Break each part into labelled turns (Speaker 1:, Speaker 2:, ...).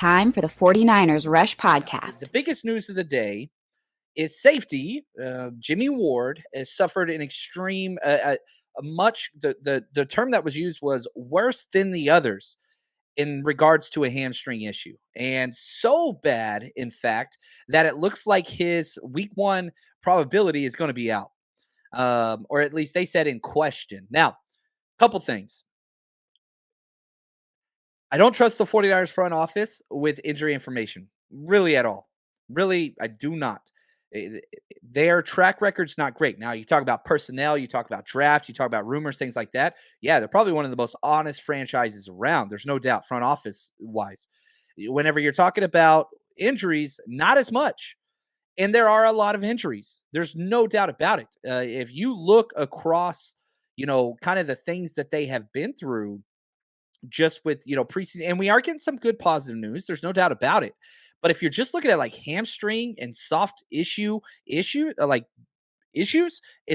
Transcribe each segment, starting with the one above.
Speaker 1: Time for the 49ers Rush Podcast.
Speaker 2: The biggest news of the day is safety. Jimmy Ward has suffered an extreme, the term that was used was worse than the others in regards to a hamstring issue. And so bad, in fact, that it looks like his week 1 probability is going to be out. Or at least they said in question. Now, couple things. I don't trust the 49ers front office with injury information, really at all. Really, I do not. Their track record's not great. Now, you talk about personnel, you talk about draft, you talk about rumors, things like that. Yeah, they're probably one of the most honest franchises around. There's no doubt, front office-wise. Whenever you're talking about injuries, not as much. And there are a lot of injuries. There's no doubt about it. If you look across, kind of the things that they have been through, just with, preseason, and we are getting some good positive news. There's no doubt about it. But if you're just looking at like hamstring and soft issues, it's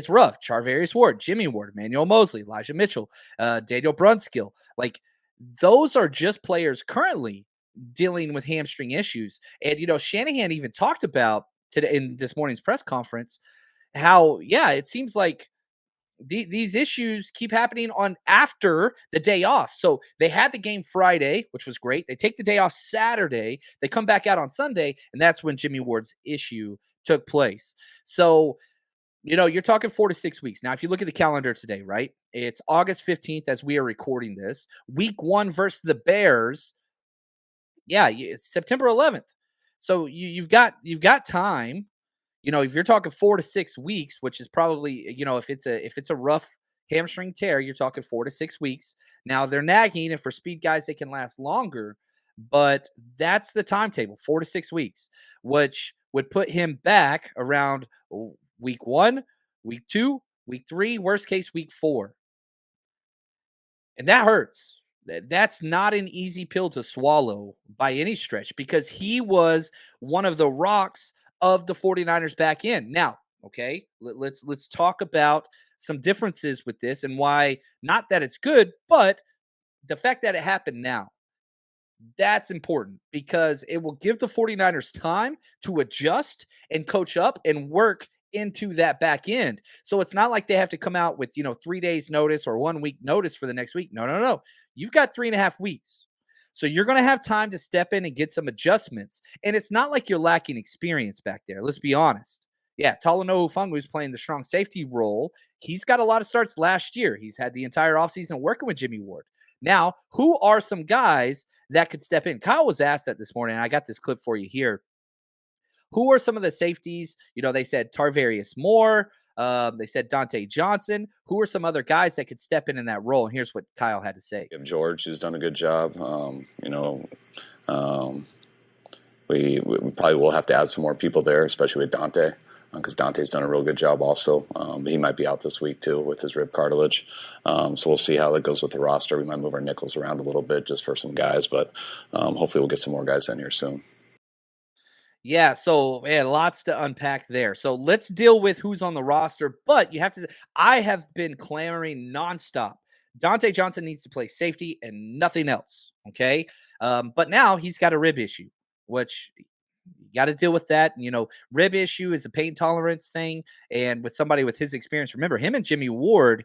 Speaker 2: rough. Charvarius Ward, Jimmy Ward, Emmanuel Mosley, Elijah Mitchell, Daniel Brunskill. Like those are just players currently dealing with hamstring issues. And, Shanahan even talked about today in this morning's press conference how, it seems like these issues keep happening on after the day off. So they had the game Friday, which was great. They take the day off Saturday. They come back out on Sunday, and that's when Jimmy Ward's issue took place. So, you're talking 4 to 6 weeks. Now, if you look at the calendar today, right, it's August 15th as we are recording this. Week 1 versus the Bears, it's September 11th. So you've got time. If you're talking 4 to 6 weeks, which is probably, if it's a rough hamstring tear, you're talking 4 to 6 weeks. Now they're nagging, and for speed guys, they can last longer, but that's the timetable, 4 to 6 weeks, which would put him back around week 1, week 2, week 3, worst case, week 4. And that hurts. That's not an easy pill to swallow by any stretch, because he was one of the rocks of the 49ers back in. Now, okay, let's talk about some differences with this and why, not that it's good, but the fact that it happened now. That's important because it will give the 49ers time to adjust and coach up and work into that back end. So it's not like they have to come out with, 3 days notice or 1 week notice for the next week. No. You've got 3.5 weeks. So you're going to have time to step in and get some adjustments. And it's not like you're lacking experience back there. Let's be honest. Yeah, Talanoa Hufanga is playing the strong safety role. He's got a lot of starts last year. He's had the entire offseason working with Jimmy Ward. Now, who are some guys that could step in? Kyle was asked that this morning, and I got this clip for you here. Who are some of the safeties? They said Tarvarius Moore. They said Dante Johnson. Who are some other guys that could step in that role? And here's what Kyle had to say.
Speaker 3: George, who's done a good job. We probably will have to add some more people there, especially with Dante, because Dante's done a real good job also. But he might be out this week too with his rib cartilage. So we'll see how that goes with the roster. We might move our nickels around a little bit just for some guys, but hopefully we'll get some more guys in here soon.
Speaker 2: Yeah, so lots to unpack there. So let's deal with who's on the roster. But I have been clamoring nonstop. Dante Johnson needs to play safety and nothing else. Okay. But now he's got a rib issue, which you got to deal with that. Rib issue is a pain tolerance thing. And with somebody with his experience, remember him and Jimmy Ward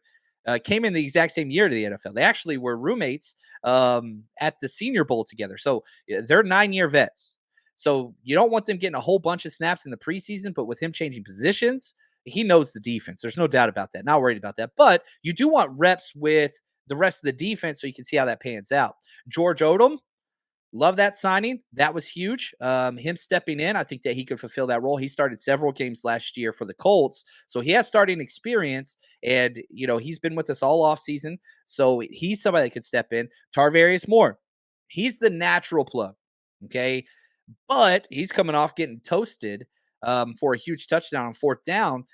Speaker 2: came in the exact same year to the NFL. They actually were roommates at the Senior Bowl together. So they're 9-year vets. So you don't want them getting a whole bunch of snaps in the preseason, but with him changing positions, he knows the defense. There's no doubt about that. Not worried about that. But you do want reps with the rest of the defense so you can see how that pans out. George Odom, love that signing. That was huge. Him stepping in, I think that he could fulfill that role. He started several games last year for the Colts, so he has starting experience, and he's been with us all offseason, so he's somebody that could step in. Tarvarius Moore, he's the natural plug, okay? But he's coming off getting toasted for a huge touchdown on 4th down,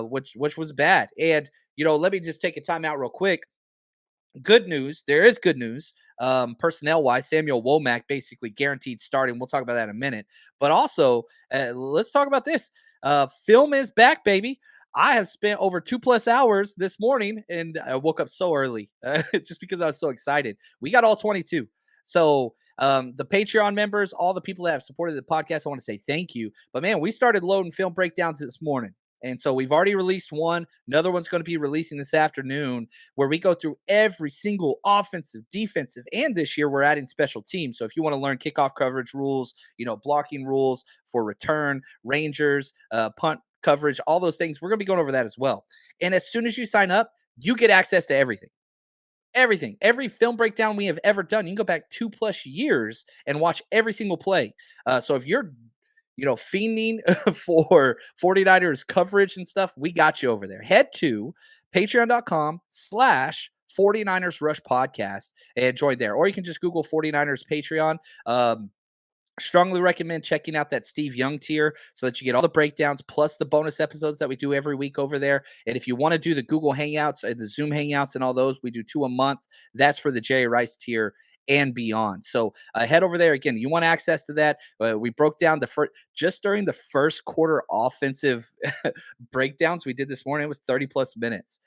Speaker 2: which was bad. And, let me just take a timeout real quick. Good news. There is good news. Personnel-wise, Samuel Womack basically guaranteed starting. We'll talk about that in a minute. But also, let's talk about this. Film is back, baby. I have spent over 2+ hours this morning, and I woke up so early just because I was so excited. We got all 22. So The Patreon members, all the people that have supported the podcast, I want to say thank you. But man, we started loading film breakdowns this morning. And so we've already released one. Another one's going to be releasing this afternoon, where we go through every single offensive, defensive, and this year we're adding special teams. So if you want to learn kickoff coverage rules, blocking rules for return, Rangers, punt coverage, all those things, we're going to be going over that as well. And as soon as you sign up, you get access to everything. Everything, every film breakdown we have ever done. You can go back 2+ years and watch every single play. So if you're fiending for 49ers coverage and stuff, we got you over there. Head to patreon.com/49ers Rush Podcast and join there. Or you can just Google 49ers Patreon. Strongly recommend checking out that Steve Young tier so that you get all the breakdowns plus the bonus episodes that we do every week over there. And if you want to do the Google Hangouts, the Zoom Hangouts and all those, we do 2 a month. That's for the Jerry Rice tier and beyond. So head over there. Again, you want access to that. We broke down just during the first quarter offensive breakdowns we did this morning. It was 30+ minutes.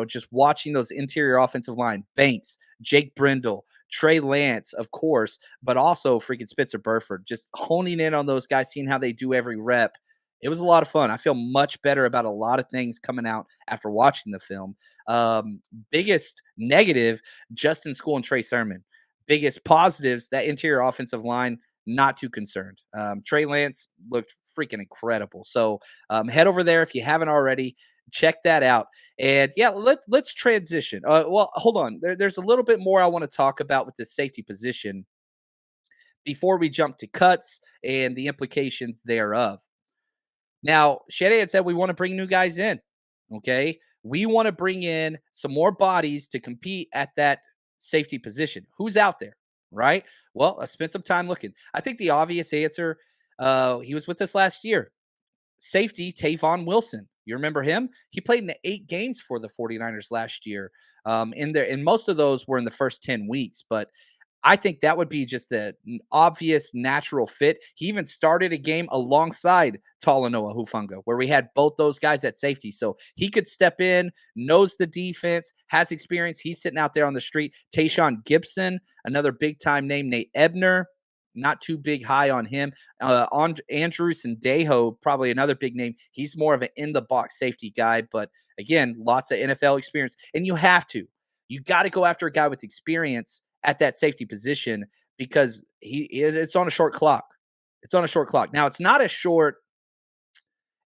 Speaker 2: Just watching those interior offensive line, Banks, Jake Brindle, Trey Lance, of course, but also freaking Spitzer Burford, just honing in on those guys, seeing how they do every rep. It was a lot of fun. I feel much better about a lot of things coming out after watching the film. Biggest negative, Justin School and Trey Sermon. Biggest positives, that interior offensive line, not too concerned. Trey Lance looked freaking incredible. So head over there if you haven't already. Check that out. And yeah, let's transition. Well, hold on. There's a little bit more I want to talk about with the safety position before we jump to cuts and the implications thereof. Now, Shanahan said we want to bring new guys in. Okay. We want to bring in some more bodies to compete at that safety position. Who's out there? Right. Well, I spent some time looking. I think the obvious answer, he was with us last year. Safety, Tavon Wilson. You remember him? He played in 8 games for the 49ers last year. And most of those were in the first 10 weeks. But I think that would be just the obvious natural fit. He even started a game alongside Talanoa Hufanga, where we had both those guys at safety. So he could step in, knows the defense, has experience. He's sitting out there on the street. Tayshaun Gibson, another big-time name. Nate Ebner, not too big high on him. On Andrew Sendejo, probably another big name. He's more of an in-the-box safety guy. But, again, lots of NFL experience. And you have to. You got to go after a guy with experience at that safety position because it's on a short clock. It's on a short clock. Now, it's not as short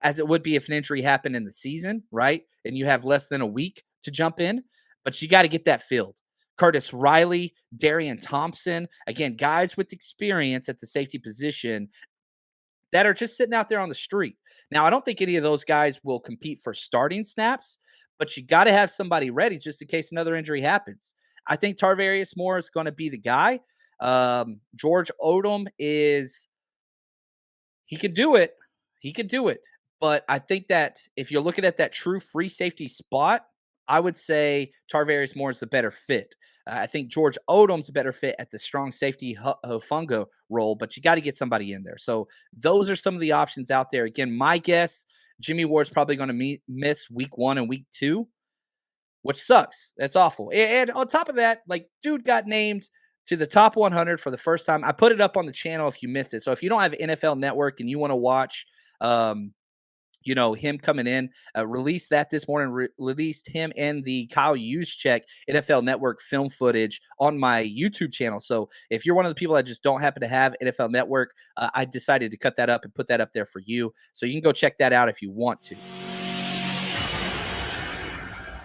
Speaker 2: as it would be if an injury happened in the season, right? And you have less than a week to jump in, but you got to get that filled. Curtis Riley, Darian Thompson, again, guys with experience at the safety position that are just sitting out there on the street. Now, I don't think any of those guys will compete for starting snaps, but you got to have somebody ready just in case another injury happens. I think Tarvarius Moore is going to be the guy. George Odom he could do it. He could do it. But I think that if you're looking at that true free safety spot, I would say Tarvarius Moore is the better fit. I think George Odom's a better fit at the strong safety Hufanga role, but you got to get somebody in there. So those are some of the options out there. Again, my guess, Jimmy Ward's probably going to miss week 1 and week 2. Which sucks. That's awful. And on top of that, dude got named to the top 100 for the first time. I put it up on the channel if you missed it. So if you don't have NFL Network and you want to watch, him coming in, released that this morning, released him and the Kyle Juszczyk NFL Network film footage on my YouTube channel. So if you're one of the people that just don't happen to have NFL Network, I decided to cut that up and put that up there for you. So you can go check that out if you want to.